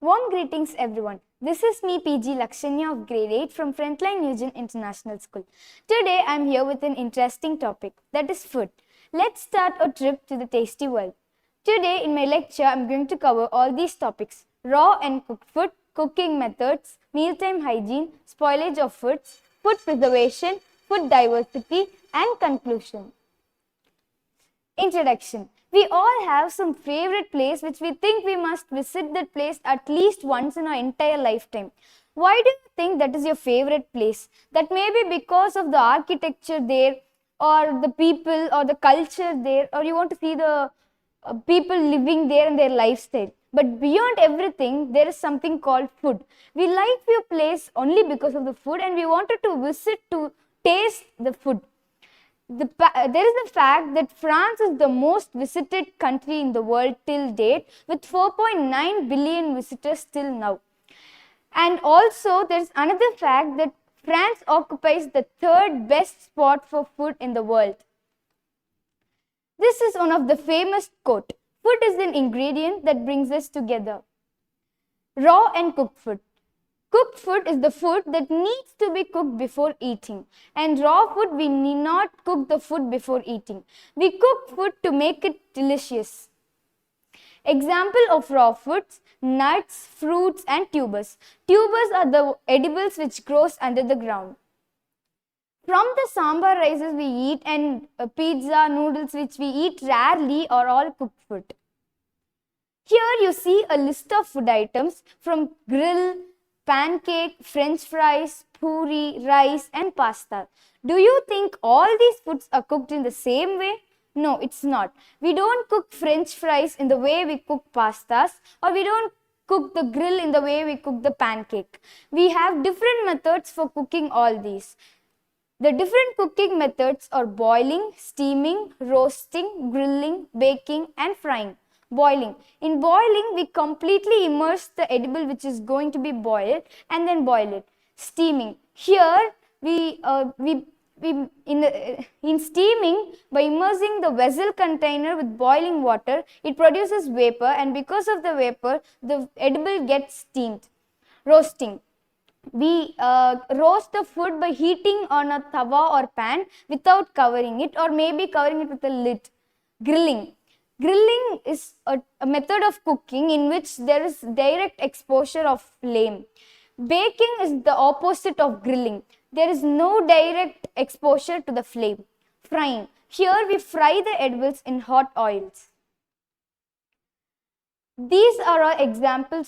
Warm greetings everyone. This is me PG Lakshanya of grade 8 from Frontline Newgen International School. Today I am here with an interesting topic, that is food. Let's start a trip to the tasty world. Today in my lecture I am going to cover all these topics: raw and cooked food, cooking methods, mealtime hygiene, spoilage of foods, food preservation, food diversity and conclusion. Introduction. We all have some favorite place which we think we must visit that place at least once in our entire lifetime. Why do you think that is your favorite place? That may be because of the architecture there, or the people, or the culture there, or you want to see the people living there and their lifestyle. But beyond everything, there is something called food. We like your place only because of the food, and we wanted to visit to taste the food. There is the fact that France is the most visited country in the world till date, with 4.9 billion visitors till now. And also there is another fact that France occupies the third best spot for food in the world. This is one of the famous quote: food is an ingredient that brings us together. Raw and cooked food. Cooked food is the food that needs to be cooked before eating, and raw food we need not cook the food before eating. We cook food to make it delicious. Example of raw foods: nuts, fruits and tubers. Tubers are the edibles which grows under the ground. From the sambar rices we eat and pizza, noodles which we eat rarely are all cooked food. Here you see a list of food items from grill, pancake, french fries, puri, rice and pasta. Do you think all these foods are cooked in the same way? No, it's not. We don't cook french fries in the way we cook pastas, or we don't cook the grill in the way we cook the pancake. We have different methods for cooking all these. The different cooking methods are boiling, steaming, roasting, grilling, baking and frying. Boiling. In boiling, we completely immerse the edible which is going to be boiled and then boil it. Steaming. Here, in steaming, by immersing the vessel container with boiling water, it produces vapor, and because of the vapor, the edible gets steamed. Roasting. We roast the food by heating on a tawa or pan without covering it, or maybe covering it with a lid. Grilling. Grilling is a method of cooking in which there is direct exposure of flame. Baking is the opposite of grilling. There is no direct exposure to the flame. Frying. Here we fry the edibles in hot oils. These are all examples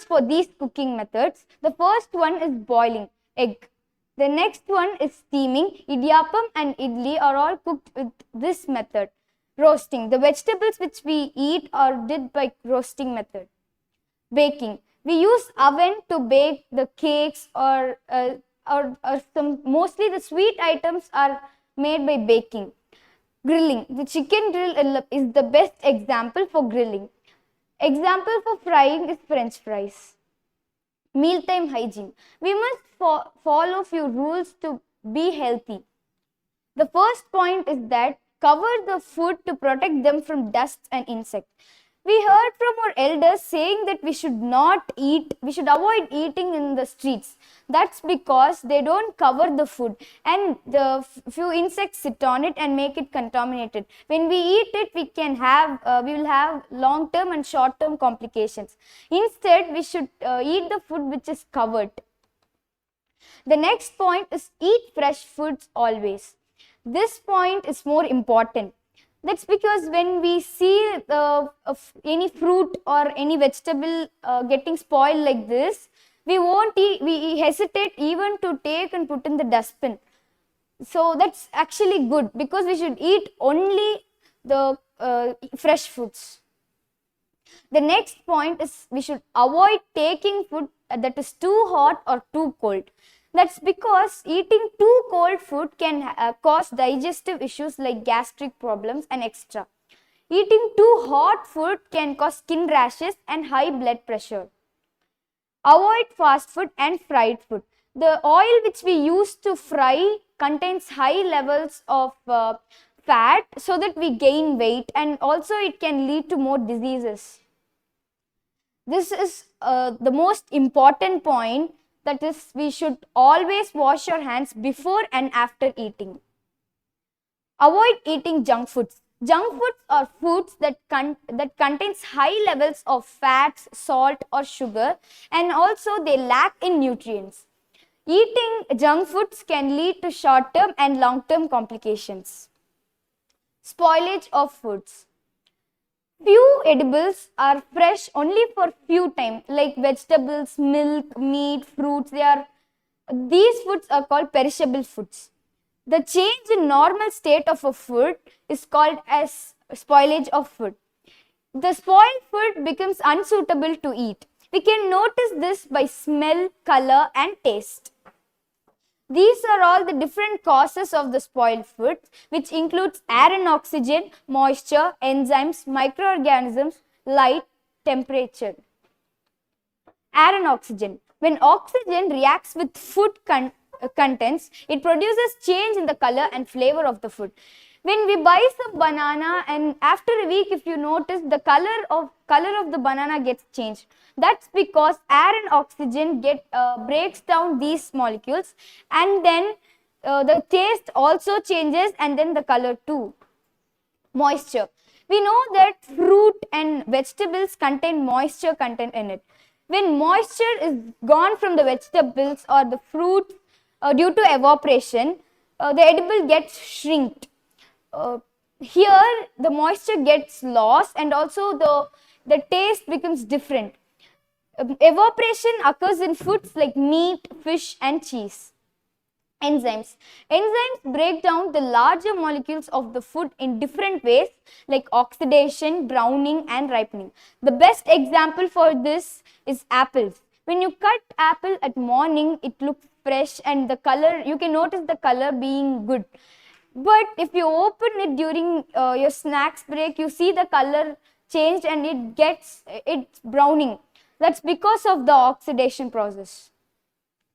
for these cooking methods. The first one is boiling, egg. The next one is steaming. Idiyappam and idli are all cooked with this method. Roasting. The vegetables which we eat are did by roasting method. Baking. We use oven to bake the cakes or mostly the sweet items are made by baking. Grilling. The chicken grill is the best example for grilling. Example for frying is french fries. Mealtime hygiene. We must follow few rules to be healthy. The first point is that cover the food to protect them from dust and insects. We heard from our elders saying that we should avoid eating in the streets. That's because they don't cover the food, and the few insects sit on it and make it contaminated. When we eat it, we will have long-term and short-term complications. Instead, we should eat the food which is covered. The next point is eat fresh foods always. This point is more important. That's because when we see any fruit or any vegetable getting spoiled like this, we hesitate even to take and put in the dustbin. So that's actually good, because we should eat only the fresh foods. The next point is we should avoid taking food that is too hot or too cold. That's because eating too cold food can cause digestive issues like gastric problems and etc. Eating too hot food can cause skin rashes and high blood pressure. Avoid fast food and fried food. The oil which we use to fry contains high levels of fat, so that we gain weight, and also it can lead to more diseases. This is the most important point, that is, we should always wash our hands before and after eating. Avoid eating junk foods. Junk foods are foods that contains high levels of fats, salt or sugar, and also they lack in nutrients. Eating junk foods can lead to short-term and long-term complications. Spoilage of foods. Few edibles are fresh only for few time, like vegetables, milk, meat, fruits. These foods are called perishable foods. The change in normal state of a food is called as spoilage of food. The spoiled food becomes unsuitable to eat. We can notice this by smell, color and taste. These are all the different causes of the spoiled food, which includes air and oxygen, moisture, enzymes, microorganisms, light, temperature. Air and oxygen. When oxygen reacts with food contents, it produces change in the color and flavor of the food. When we buy some banana and after a week, if you notice, the color of the banana gets changed. That's because air and oxygen breaks down these molecules, and then the taste also changes, and then the color too. Moisture. We know that fruit and vegetables contain moisture content in it. When moisture is gone from the vegetables or the fruit due to evaporation, the edible gets shrinked. Here the moisture gets lost, and also the taste becomes different. Evaporation occurs in foods like meat, fish and cheese. Enzymes. Enzymes break down the larger molecules of the food in different ways, like oxidation, browning and ripening. The best example for this is apples. When you cut apple at morning, it looks fresh and the color, you can notice the color being good. But if you open it during your snacks break, you see the color changed and it's browning. That's because of the oxidation process.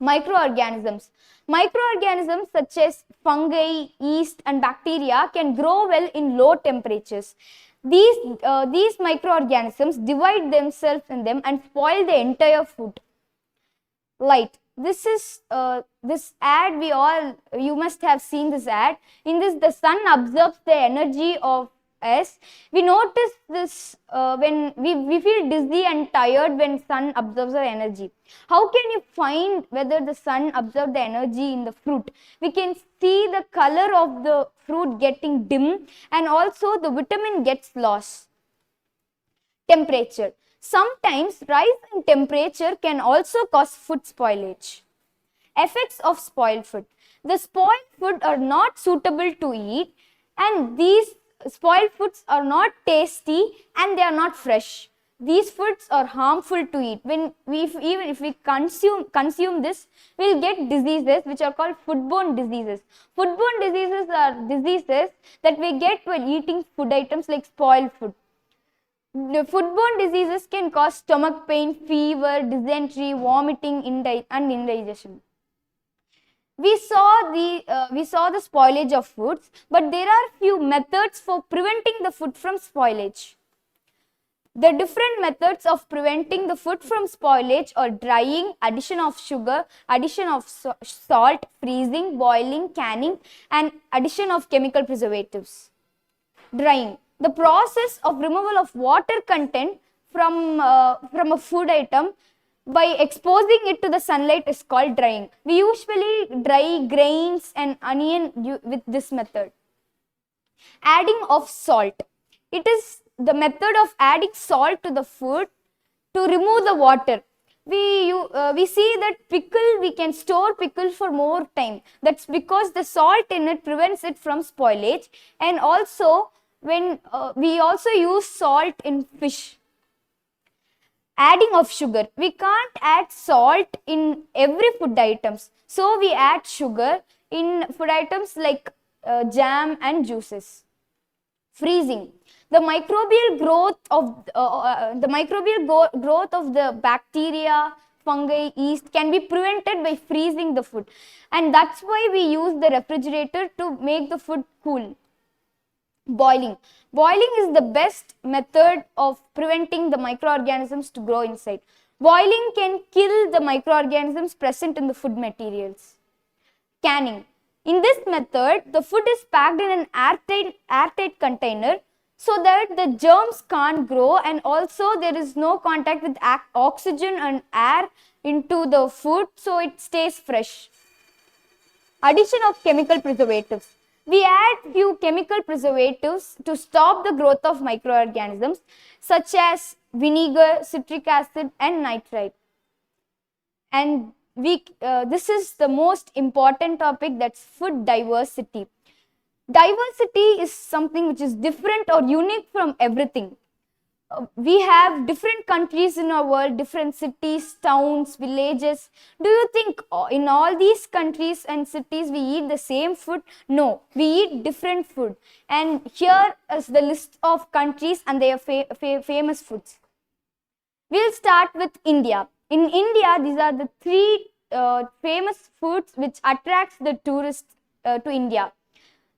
Microorganisms. Microorganisms such as fungi, yeast and bacteria can grow well in low temperatures. These microorganisms divide themselves in them and spoil the entire food. Light. This ad you must have seen this ad. In this, the sun absorbs the energy of us. We notice this when we feel dizzy and tired when sun absorbs our energy. How can you find whether the sun absorbs the energy in the fruit? We can see the color of the fruit getting dim, and also the vitamin gets lost. Temperature. Sometimes rise in temperature can also cause food spoilage. Effects of spoiled food. The spoiled food are not suitable to eat, and these spoiled foods are not tasty and they are not fresh. These foods are harmful to eat. Even if we consume this, we'll get diseases which are called foodborne diseases. Foodborne diseases are diseases that we get while eating food items like spoiled food. The foodborne diseases can cause stomach pain, fever, dysentery, vomiting, and indigestion. We saw the spoilage of foods, but there are few methods for preventing the food from spoilage. The different methods of preventing the food from spoilage are drying, addition of sugar, addition of salt, freezing, boiling, canning, and addition of chemical preservatives. Drying. The process of removal of water content from a food item by exposing it to the sunlight is called drying. We usually dry grains and onion with this method. Adding of salt. It is the method of adding salt to the food to remove the water. We see that we can store pickle for more time. That's because the salt in it prevents it from spoilage, and also when we also use salt in fish. Adding of sugar. We can't add salt in every food items, so we add sugar in food items like jam and juices. Freezing. The microbial growth of the bacteria, fungi, yeast can be prevented by freezing the food, and that's why we use the refrigerator to make the food cool. Boiling. Boiling is the best method of preventing the microorganisms to grow inside. Boiling can kill the microorganisms present in the food materials. Canning. In this method, the food is packed in an airtight container so that the germs can't grow, and also there is no contact with oxygen and air into the food, so it stays fresh. Addition of chemical preservatives. We add few chemical preservatives to stop the growth of microorganisms such as vinegar, citric acid and nitrite. And this is the most important topic, that's food diversity. Diversity is something which is different or unique from everything. We have different countries in our world, different cities, towns, villages. Do you think in all these countries and cities we eat the same food? No, we eat different food. And here is the list of countries and their famous foods. We'll start with India. In India, these are the three famous foods which attracts the tourists to India.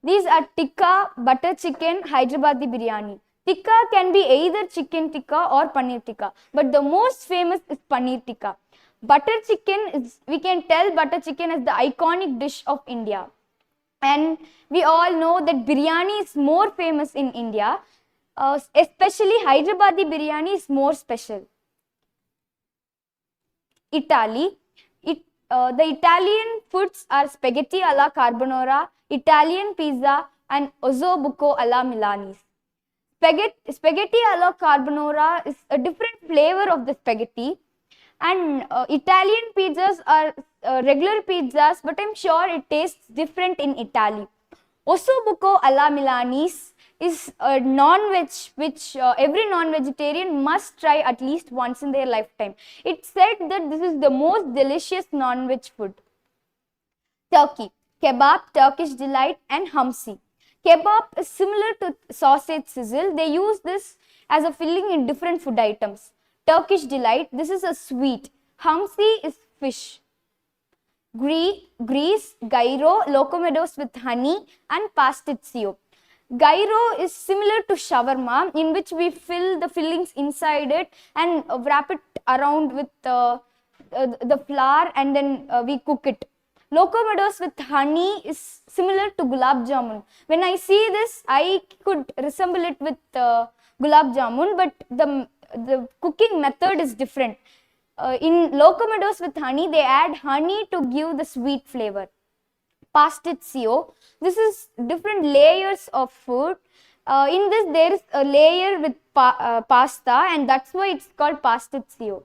These are tikka, butter chicken, Hyderabadi biryani. Tikka can be either chicken tikka or paneer tikka, but the most famous is paneer tikka. Butter chicken is, we can tell butter chicken as the iconic dish of India. And we all know that biryani is more famous in India, especially Hyderabadi biryani is more special. Italy. The Italian foods are spaghetti alla carbonara, Italian pizza, and ossobuco alla Milanese. Spaghetti alla carbonara is a different flavor of the spaghetti, and Italian pizzas are regular pizzas, but I'm sure it tastes different in Italy. Ossobuco alla Milanese is a non-veg which every non-vegetarian must try at least once in their lifetime. It's said that this is the most delicious non-veg food. Turkey. Kebab, Turkish delight and hamsi. Kebab is similar to sausage sizzle. They use this as a filling in different food items. Turkish delight, this is a sweet. Hamsi is fish. Greece, gyro, locomotives with honey and pasticcio. Gyro is similar to shawarma, in which we fill the fillings inside it and wrap it around with the flour, and then we cook it. Locomotives with honey is similar to gulab jamun. When I see this, I could resemble it with gulab jamun, but the cooking method is different. In locomotives with honey, they add honey to give the sweet flavor. Pasticcio, this is different layers of food. In this, there is a layer with pasta, and that's why it's called pasticcio.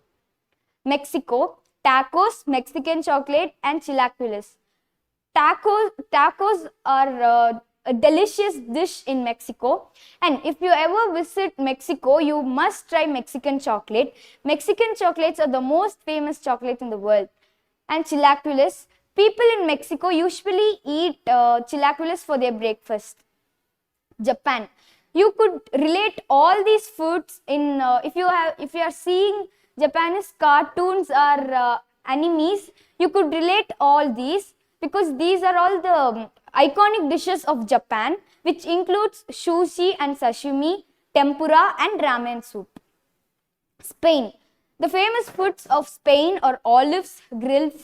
Mexico, tacos, Mexican chocolate, and chilaquiles. Tacos are a delicious dish in Mexico, and if you ever visit Mexico, you must try Mexican chocolate. Mexican chocolates are the most famous chocolate in the world. And chilaquiles, people in Mexico usually eat chilaquiles for their breakfast. Japan. You could relate all these foods in if you are seeing Japanese cartoons or animes, you could relate all these, because these are all the iconic dishes of Japan, which includes sushi and sashimi, tempura and ramen soup. Spain. The famous foods of Spain are olives, grilled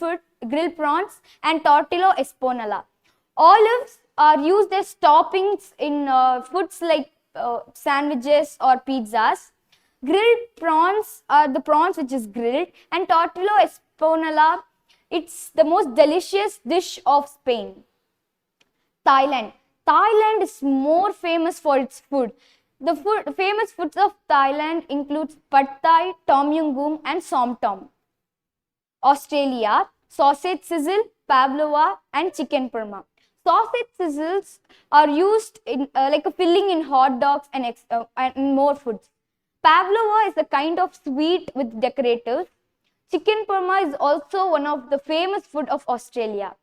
prawns and tortilla espanyola. Olives are used as toppings in foods like sandwiches or pizzas. Grilled prawns are the prawns which is grilled, and tortilla espanyola, it's the most delicious dish of Spain. Thailand. Thailand is more famous for its food. The famous foods of Thailand includes pad thai, tom yum goong and som tom. Australia, sausage sizzle, pavlova and chicken parma. Sausage sizzles are used in like a filling in hot dogs and more foods. Pavlova is a kind of sweet with decorators. Chicken parma is also one of the famous food of Australia.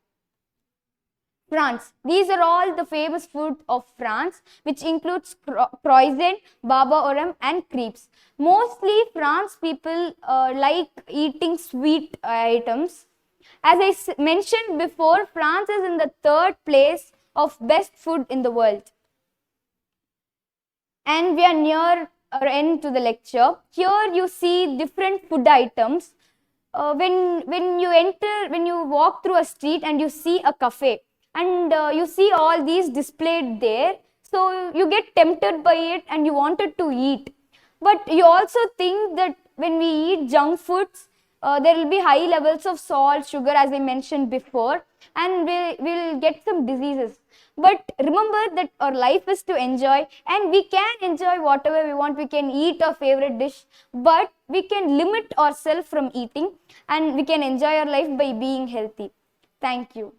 France. These are all the famous food of France, which includes croissant, baba oram and crepes. Mostly France people like eating sweet items. As I mentioned before, France is in the third place of best food in the world. And we are near our end to the lecture. Here you see different food items. When you walk through a street and you see a cafe, and you see all these displayed there, so you get tempted by it and you wanted to eat. But you also think that when we eat junk foods, there will be high levels of salt, sugar, as I mentioned before, and we'll get some diseases. But remember that our life is to enjoy, and we can enjoy whatever we want. We can eat our favorite dish, but we can limit ourselves from eating, and we can enjoy our life by being healthy. Thank you.